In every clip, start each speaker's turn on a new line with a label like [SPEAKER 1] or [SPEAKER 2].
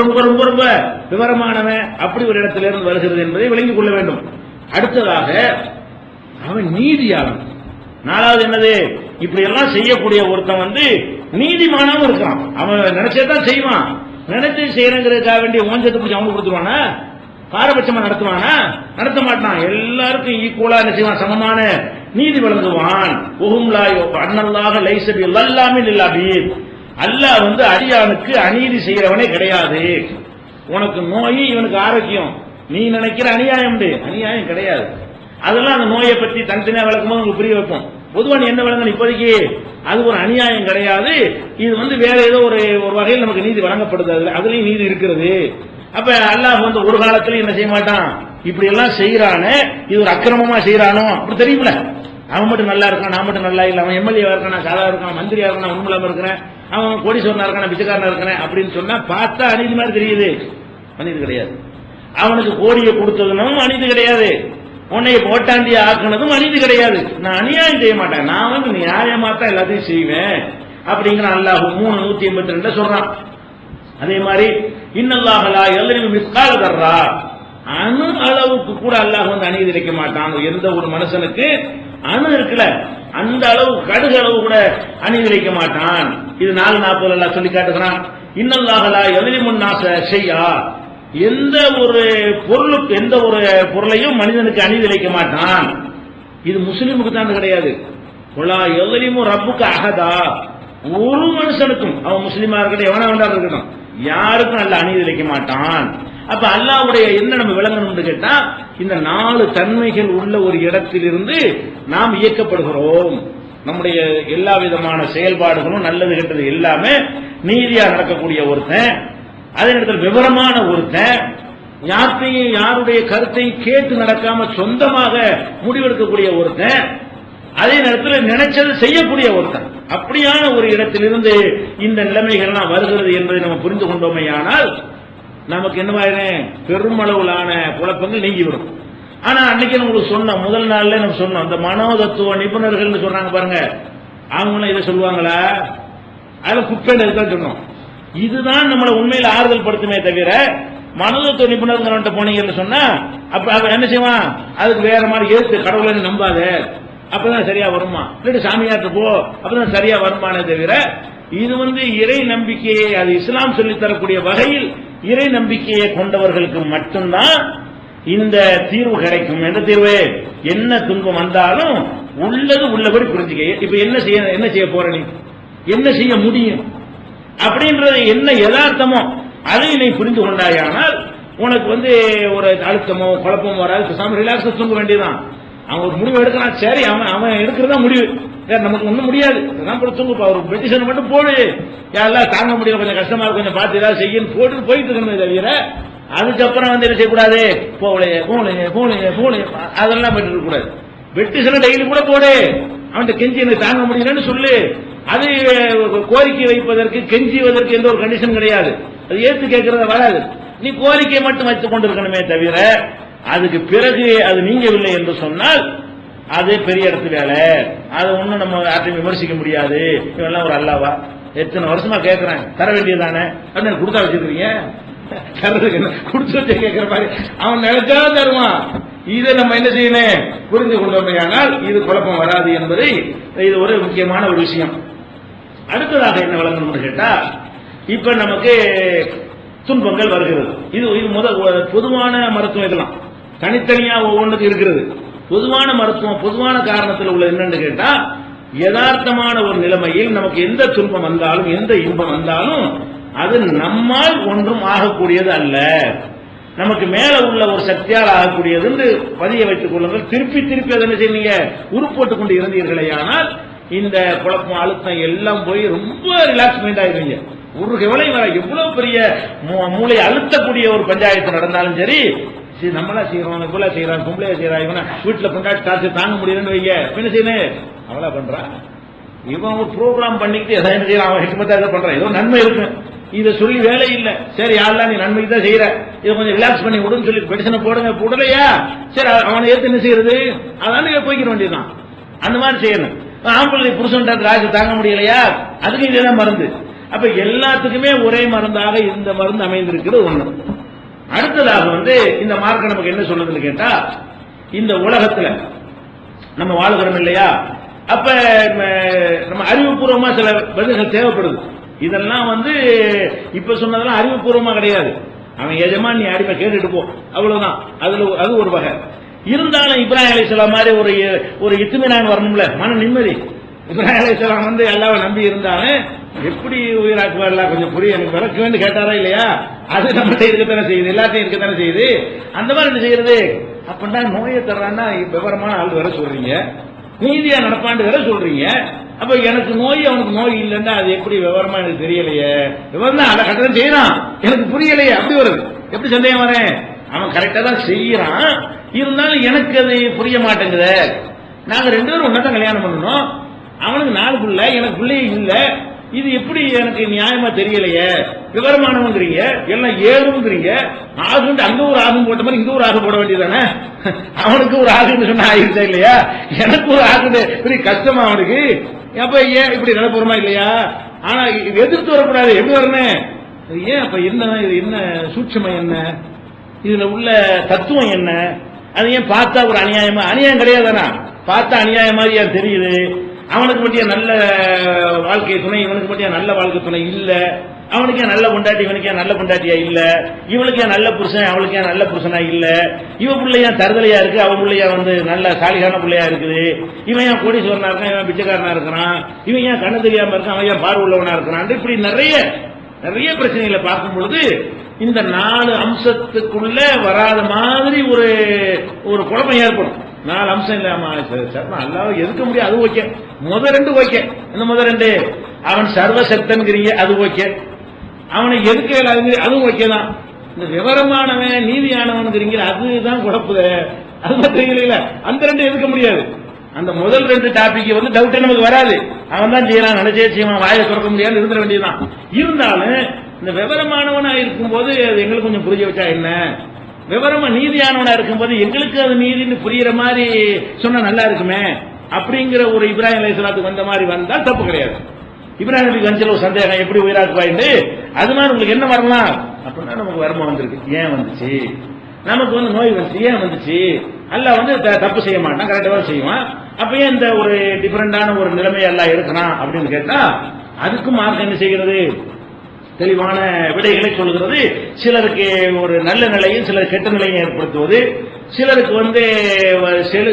[SPEAKER 1] ரொம்ப ரொம்ப ரொம்ப ரொம்ப விவரமானவன் அப்படி ஒரு இடத்திலிருந்து வருகிறது என்பதை விளங்கிக் கொள்ள வேண்டும். அடுத்ததாக அவன் நீதியாளன். நாலாவது என்னது, இப்படி எல்லாம் செய்யக்கூடிய ஒருத்தன் நீதிமானாவும் இருக்கான். அவன் நினைச்சதான் செய்வான். நினைச்சு செய்யறங்கிறதுக்காக வேண்டிய ஓஞ்சத்தை பிடிச்சி அவனுக்கு கொடுத்துருவானா? பாரபட்சமா நடத்துவானா? நடத்த மாட்டான். எல்லாருக்கும் ஈக்குவலா என்ன செய்வான்? சமமான நீதி வழங்குவான். அண்ணல்லாக லைசபி எல்லாமே இல்லாபீர். அல்லாஹ் அடியானுக்கு அநீதி செய்யறவனே கிடையாது. உனக்கு நோய், இவனுக்கு ஆரோக்கியம், நீ நினைக்கிற அநியாயம் அநியாயம் கிடையாது. அதெல்லாம் அந்த நோயை பற்றி தனித்தனியா விளக்கும் போது உங்களுக்கு புரிய வைப்போம். பொதுவா நீ என்ன விளங்கணும், இப்போதைக்கு அது ஒரு அநியாயம் கிடையாது, இது வேற ஏதோ ஒரு வகையில் நமக்கு நீதி வழங்கப்படுது, அதுலயும் நீதி இருக்கிறது. அப்ப அல்லாஹ் ஒரு காலத்துல என்ன செய்ய மாட்டான், இப்படி எல்லாம் செய்யறானே, இது ஒரு அக்கிரமமா செய்யறானோ அப்படி தெரியுமில்ல. அவன் மட்டும் நல்லா இருக்கான், நான் மட்டும் நல்லா இல்லை, அவன் எம்எல்ஏவா இருக்கான், நான் சாதா இருக்கான், மந்திரியா இருக்கான், உண்மையில்லாம இருக்கிறேன், அவன் கோடீஸ்வரனா இருக்கான், பிச்சைக்காரனா இருக்கிறேன் அப்படின்னு சொன்னா பார்த்தா அநீதி மாதிரி தெரியுது. அநீதி கிடையாது. அவனுக்கு கோடியை கொடுத்ததுனும் அநீதி கிடையாது. உன்னைய போட்டாண்டிய ஆக்குனதும் அநீதி கிடையாது. நான் அநியாயம் செய்ய மாட்டேன், நான் நியாயமாத்தான் எல்லாத்தையும் செய்வேன் அப்படிங்கிற அல்லாஹ் 3:182 சொல்றான். அதே மாதிரி இன்னல்லாஹலா எல்லோரும் மிஸ்கால தர்றா, அணு அளவுக்கு கூட அல்லாஹ் அநீதி இழைக்க மாட்டான். எந்த ஒரு மனுஷனுக்கு அணு இருக்குல்ல, அந்த அளவு கடுகு அளவு கூட அநீதி இழைக்க மாட்டான். இது 4:40 அல்லாஹ் சொல்லி காட்டுகிறான். இன்னல்லாஹலா எல்லோரும் நாச செய்யா, எந்த ஒரு பொருளுக்கு எந்த ஒரு பொருளையும் மனிதனுக்கு அநீதி இழைக்க மாட்டான். இது முஸ்லிமுக்கு தான் கிடையாது. எல்லோரும் ரப்புக்கு அகதா, ஒரு மனுஷனுக்கும், அவன் முஸ்லிமா இருக்கட்டும் எவனா வேண்டாம் இருக்கட்டும், யாருக்கும் அல்ல அநீதி இழைக்க மாட்டான். அப்ப அல்லாஹ்வுடைய என்ன நம்ம விளங்கணும்னு கேட்டா, இந்த 4 தன்மைகள் உள்ள ஒரு இடத்திலிருந்து நாம் இயக்கப்படுகிறோம். நம்முடைய எல்லா விதமான செயல்பாடுகளும் நல்லது கெட்டது எல்லாமே நீதியா நடக்கக்கூடிய ஒருத்தன், அதே நேரத்தில் விவரமான ஒருத்தன், யார்த்தையும் யாருடைய கருத்தையும் கேட்டு நடக்காம சொந்தமாக முடிவெடுக்கக்கூடிய ஒருத்தன், அதே நேரத்தில் நினைச்சது செய்யக்கூடிய ஒருத்தன். அப்படியான ஒரு இடத்திலிருந்து இந்த நிலைமைகள்லாம் வருகிறது என்பதை நம்ம புரிந்து கொண்டோமையானால் நமக்கு என்னவாயிரும், பெருமளவிலான குழப்பங்கள் நீங்கிவிடும். ஆனா அன்னைக்கு உங்களுக்கு சொன்ன முதல் நாள்ல நம்ம சொன்னோம், அந்த மனோதத்துவ நிபுணர்கள் சொல்றாங்க பாருங்க, அவங்க இதை சொல்லுவாங்களா? அதுல குப்பையில இருக்கான்னு சொன்னோம். இதுதான் நம்மளை உண்மையில ஆறுதல் படுத்துமே தவிர, மனோதத்துவ நிபுணர்கள் போனீங்கன்னு சொன்னா அப்ப என்ன செய்வான், அதுக்கு வேற மாதிரி ஏற்று கடவுளை நம்பாத, அப்பதான் சரியா வருமா, இல்லாட்டி சாமியாட்டு போ, அப்பதான் சரியா வருமானே தவிர, இது இறை நம்பிக்கையை, அது இஸ்லாம் சொல்லித் தரக்கூடிய வகையில் இறை நம்பிக்கையை கொண்டவர்களுக்கு மட்டும்தான் இந்த தீர்வு கிடைக்கும். என்ற தீர்வு, என்ன துன்பம் வந்தாலும் உள்ளது உள்ளபடி புரிஞ்சுக்க. இப்ப என்ன செய்ய போற, நீ என்ன செய்ய முடியும் அப்படின்றது என்ன யதார்த்தமோ அதை நீ புரிந்து கொண்டாயானால் உனக்கு ஒரு அழுத்தமோ குழப்பமோ வராது. பேசாம ரிலாக்ஸா தூங்க வேண்டியதான். அவன் ஒரு முடிவு எடுக்கிறான், சரி அவன் எடுக்கிறதா முடிவு, நமக்கு ஒண்ணும் முடியாது, தூங்குப்பா, ஒரு பெட்டிஷன் மட்டும் போடு, யாரெல்லாம் தாங்க முடியல, கொஞ்சம் கஷ்டமா இருக்கு, கொஞ்சம் பார்த்து ஏதாவது செய்யணும் போட்டு போயிட்டு இருக்கணுமே தவிர, அதுக்கப்புறம் என்ன செய்யக்கூடாது, போகலையே போகலையே போகலையே போகலையே அதெல்லாம் போயிட்டு இருக்க கூடாது. பெட்டிஷனை டெய்லி கூட போடு, அவன் கெஞ்சி எனக்கு தாங்க முடியலன்னு சொல்லு. அது கோரிக்கை வைப்பதற்கு கெஞ்சுவதற்கு எந்த ஒரு கண்டிஷன் கிடையாது, அது ஏற்று கேட்கறத வராது. நீ கோரிக்கை மட்டும் வைத்துக் கொண்டிருக்கணுமே தவிர, அதுக்கு பிறகு அது நீங்கவில்லை என்று சொன்னால் அது பெரிய இடத்து வேலை, அது ஒன்னும் நம்ம யாரையும் விமர்சிக்க முடியாது. இவெல்லாம் ஒரு அல்லாவா, எத்தனை வருஷமா கேட்கிறேன், தர வேண்டியதானே அப்படின்னு கொடுத்தா வச்சிருக்கீங்க, கொடுத்து வச்சு கேட்கிற மாதிரி அவன் நினைச்சா தருவான். இதை நம்ம என்ன செய்யணும், புரிந்து கொண்டோமையானால் இது குழப்பம் வராது என்பதை, இது ஒரு முக்கியமான ஒரு விஷயம். அடுத்ததாக என்ன வழங்கணும்னு கேட்டா, இப்ப நமக்கு துன்பங்கள் வருகிறது. இது முதல் பொதுவான மருத்துவம், இதெல்லாம் தனித்தனியா ஒவ்வொன்றுக்கு இருக்கிறது. பொதுவான மருத்துவம், பொதுவான காரணத்தில் உள்ள என்னன்னு கேட்டா, யதார்த்தமான ஒரு நிலைமையில் நமக்கு எந்த துன்பம் வந்தாலும் எந்த இன்பம் வந்தாலும் அது நம்மால் ஒன்றும் ஆகக்கூடியது அல்ல, நமக்கு மேல உள்ள ஒரு சக்தியால் ஆகக்கூடியது என்று பதிய வைத்துக் கொள்ளுங்கள். திருப்பி திருப்பி அதை என்ன செய்வீங்க, உருப்போட்டுக் கொண்டு இருந்தீர்களே, ஆனால் இந்த குழப்பம் அழுத்தம் எல்லாம் போய் ரொம்ப ரிலாக்ஸ் மைண்ட் ஆயிருவீங்க. ஒரு எவ்வளவு எவ்வளவு பெரிய மூளை அழுத்தக்கூடிய ஒரு பஞ்சாயத்து நடந்தாலும் சரி, நம்மளா செய்யறோம், இவ்வளவு செய்யறாங்க, பொம்பளையா செய்யறாங்க, வீட்டுல கொண்டாடி காசு தாங்க முடியலன்னு வைங்க, என்ன செய்யணும், அவளா பண்றா, இவன் ஒரு ப்ரோக்ராம் பண்ணிக்கிட்டு எதாவது என்ன செய்யறான், அவன் ஹிக்மத்தா எதை பண்றான், ஏதோ நன்மை இருக்கு, இதை சொல்லி வேலை இல்லை, சரி யாரெல்லாம் நீ நன்மைக்கு தான் செய்யற, இதை கொஞ்சம் ரிலாக்ஸ் பண்ணி விடுன்னு சொல்லி பெடிஷனை போடுங்க, போடலையா சரி அவனை ஏற்று என்ன செய்யறது, அதான போய்க்கிற வேண்டியதுதான். அந்த மாதிரி செய்யணும். ஆம்பளை புருஷன் ராஜு தாங்க முடியலையா, அதுக்கு இதேதான் மருந்து. அப்ப எல்லாத்துக்குமே ஒரே மருந்தாக இந்த மருந்து அமைந்திருக்கிறது ஒண்ணு. அடுத்ததாக இந்த மார்க்கம் நமக்கு என்ன சொல்லுதுன்னு கேட்டா, இந்த உலகத்துல நம்ம வாழ்கிறோம் இல்லையா, அப்ப நம்ம அறிவுபூர்வமா சில பதில்கள் தேவைப்படுது. இதெல்லாம் இப்ப சொன்னதெல்லாம் அறிவுபூர்வமா கிடையாது. அவன் எஜமான் நீ அடிமை கேட்டுட்டு போ, அவ்வளவுதான். அது ஒரு வகை. இருந்தாலும் இப்ராஹிம் அலைஹிஸ்ஸலாம் மாதிரி ஒரு இத்துமினான் வரணும்ல, மன நிம்மதி. இப்ராஹிம் அலைஹிஸ்ஸலாம் அல்லாஹ்வை நம்பி இருந்தாலும் எப்படி உயிராக்குவார் கொஞ்சம் புரிய எனக்கு விளக்க வேண்டு கேட்டாரா இல்லையா, அது நம்மகிட்ட இருக்கத்தானே செய்யுது, எல்லாத்தையும் இருக்கத்தானே செய்யுது. அந்த மாதிரி என்ன செய்யறது? அப்படின்னா நோயை தர்றான்னா விவரமான ஆள் வேற சொல்றீங்க, நீதியா நடப்பாண்டு வேற சொல்றீங்க. அப்ப எனக்கு நோய் அவனுக்கு நோய் இல்லைன்னா அது எப்படி விவரமா எனக்கு தெரியலையே, விவரம் தான் அதை கட்டணம் செய்யறான், எனக்கு புரியலையே, அப்படி வருது. எப்படி சந்தேகம் வரேன்? அவன் கரெக்டா தான் செய்யறான், இருந்தாலும் எனக்கு அது புரிய மாட்டேங்குது. நாங்க 2 பேரும் ஒன்னதான் கல்யாணம் பண்ணணும், அவனுக்கு 4 பிள்ளை, எனக்கு பிள்ளையே இல்ல, இது எப்படி எனக்கு நியாயமா தெரியலையே. விவரமானவங்கிறீங்க, எல்லாம் 7ங்கிறீங்க, ஆகுண்டு அங்க ஒரு ஆகும் போட்ட மாதிரி இங்க ஒரு ஆகு போட வேண்டியதானே. அவனுக்கு ஒரு ஆகுன்னு சொன்னா ஆகிருச்சா இல்லையா, எனக்கு ஒரு ஆகுண்டு பெரிய கஷ்டமா அவனுக்கு. அப்ப ஏன் இப்படி நினைப்புறமா இல்லையா? ஆனா எதிர்த்து வரக்கூடாது, எப்படி வரணும்? ஏன் அப்ப என்ன, இது என்ன சூட்சமம், என்ன இதுல உள்ள தத்துவம் என்ன? அது ஏன் பார்த்தா ஒரு அநியாயமா? அநியாயம் கிடையாதானா? பார்த்தா அநியாயம் மாதிரி ஏன் தெரியுது? அவனுக்கு மட்டும் நல்ல வாழ்க்கை துணை, இவனுக்கு மட்டும் நல்ல வாழ்க்கை துணை இல்ல, அவனுக்கு ஏன் நல்ல பொண்டாட்டி, இவனுக்கு ஏன் நல்ல பொண்டாட்டியா இல்ல, இவனுக்கு ஏன் நல்ல புருஷன், அவளுக்கு ஏன் நல்ல புருஷனா இல்ல, இவ பிள்ளையா தருதலையா இருக்கு, அவன் பிள்ளையா நல்ல சாலிகான பிள்ளையா இருக்குது, இவன் ஏன் கோடீஸ்வரனா இருக்கான், இவன் பிச்சைக்காரனா இருக்கிறான், இவன் ஏன் கண்ணு தெரியாம இருக்கான், அவன் ஏன் பார்வை உள்ளவனா இருக்கிறான். இப்படி நிறைய பிரச்சனைகளை பார்க்கும் பொழுது இந்த 4 அம்சத்துக்குள்ள வராத மாதிரி ஒரு குழப்பம் ஏற்படும். 4 அம்சம் இல்லாம அல்லாஹ் எதுக்க முடியாது, அது ஓகே. முதல் 2 ஓகே. இந்த முதல் 2 அவன் சர்வசக்தன்கிறீங்க, அது ஓகே. அவனை எதுக்க இயலாது, அதுவும் ஓகே தான். இந்த விவரமானவன் நீதியானவன்கிறீங்க, அதுதான் குழப்புது. அது தெரியல, அந்த 2 எதுக்க முடியாது. அந்த முதல் 2 டாபிக் டவுட்டே நமக்கு வராது. அவன் தான் செய்யறான், நினைச்சே செய்வான், வாயை திறக்க முடியாது, இருந்துட வேண்டியதுதான். இருந்தாலும் இந்த விவரமானவனா இருக்கும்போது அது எங்களுக்கு கொஞ்சம் புரிய வச்சா என்ன, விவரமா நீதியானவனா இருக்கும்போது எங்களுக்கு அது நீதினு புரியுற மாதிரி சொன்னா நல்லா இருக்குமே அப்படிங்கிற ஒரு இப்ராஹிம் அலைஹிஸ்ஸலாத்துக்கு வந்த மாதிரி வந்தால் தப்பு கிடையாது. இப்ராஹிம் நபிக்கு வந்து ஒரு சந்தேகம், எப்படி உயிராக்குவாயின்னு, அது மாதிரி உங்களுக்கு என்ன வரலாம் அப்படின்னா, நமக்கு வருமானம் வந்திருக்கு, ஏன் வந்துச்சு, நமக்கு நோய் வந்துச்சு, ஏன் வந்துச்சு, அல்லாஹ் தப்பு செய்ய மாட்டான், கரெக்டாக செய்வான். அப்பயே இந்த ஒரு டிஃபரெண்டான ஒரு நிலைமை எல்லாம் இருக்கிறான் அப்படின்னு கேட்டா, அதுக்கும் மார்க்கம் என்ன செய்கிறது? தெளிவான விடைகளை சொல்கிறது. சிலருக்கு ஒரு நல்ல நிலையும் சிலருக்கு கெட்ட நிலையும் ஏற்படுத்துவது, சிலருக்கு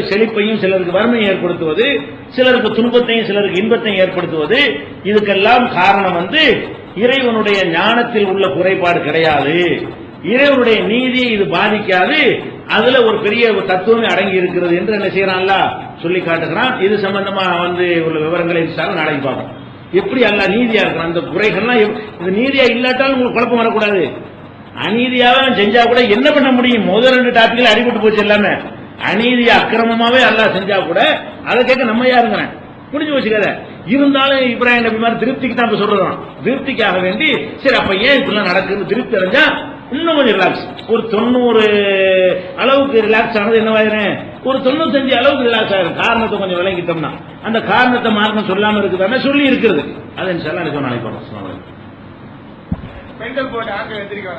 [SPEAKER 1] செழிப்பையும் சிலருக்கு வறுமையை ஏற்படுத்துவது, சிலருக்கு துன்பத்தையும் சிலருக்கு இன்பத்தையும் ஏற்படுத்துவது. இதுக்கெல்லாம் காரணம் இறைவனுடைய ஞானத்தில் உள்ள குறைபாடு கிடையாது, இறைவனுடைய நீதியை இது பாதிக்காது, அதுல ஒரு பெரிய தத்துவமே அடங்கி இருக்கிறது என்று என்ன செய்யறான்ல சொல்லி காட்டுகிறான். இது சம்பந்தமா உள்ள விவரங்களை நாளைக்கு பார்ப்போம். எப்படி அல்லாஹ் நீதியா இருக்கிறான், அந்த குறைகள்லாம் இது நீதியா இல்லாட்டாலும் உங்களுக்கு குழப்பம் வரக்கூடாது. அநீதியாக செஞ்சா கூட என்ன பண்ண முடியும்? முதல் 2 டாபிக்ல அடிபட்டு போச்சு எல்லாமே. அநீதியா அக்கிரமமாவே அல்லாஹ் செஞ்சா கூட அதை கேட்க நம்ம யாருங்கிறேன், முடிஞ்சு வச்சுக்காத. இருந்தாலும் இப்ராஹிம் நபி மாதிரி திருப்திக்கு தான் சொல்றோம், திருப்திக்காக வேண்டி சரி அப்ப ஏன் இப்படிலாம் நடக்குது திருப்தி அடைஞ்சா இன்னும் கொஞ்சம் ரிலாக்ஸ். ஒரு 90 அளவுக்கு ரிலாக்ஸ் ஆனது என்னவாயிரும், ஒரு 95 அளவுக்கு ரிலாக்ஸ் ஆயிரும். காரணத்தை கொஞ்சம் விளங்கிட்டோம்னா, அந்த காரணத்தை மார்க்கம் சொல்லாம இருக்குதானே சொல்லி இருக்கிறது. அது இன்ஷா அல்லாஹ் நாளைக்கு பார்ப்போம். பெண்கள் போட்டு ஆட்கள் எந்திரிக்க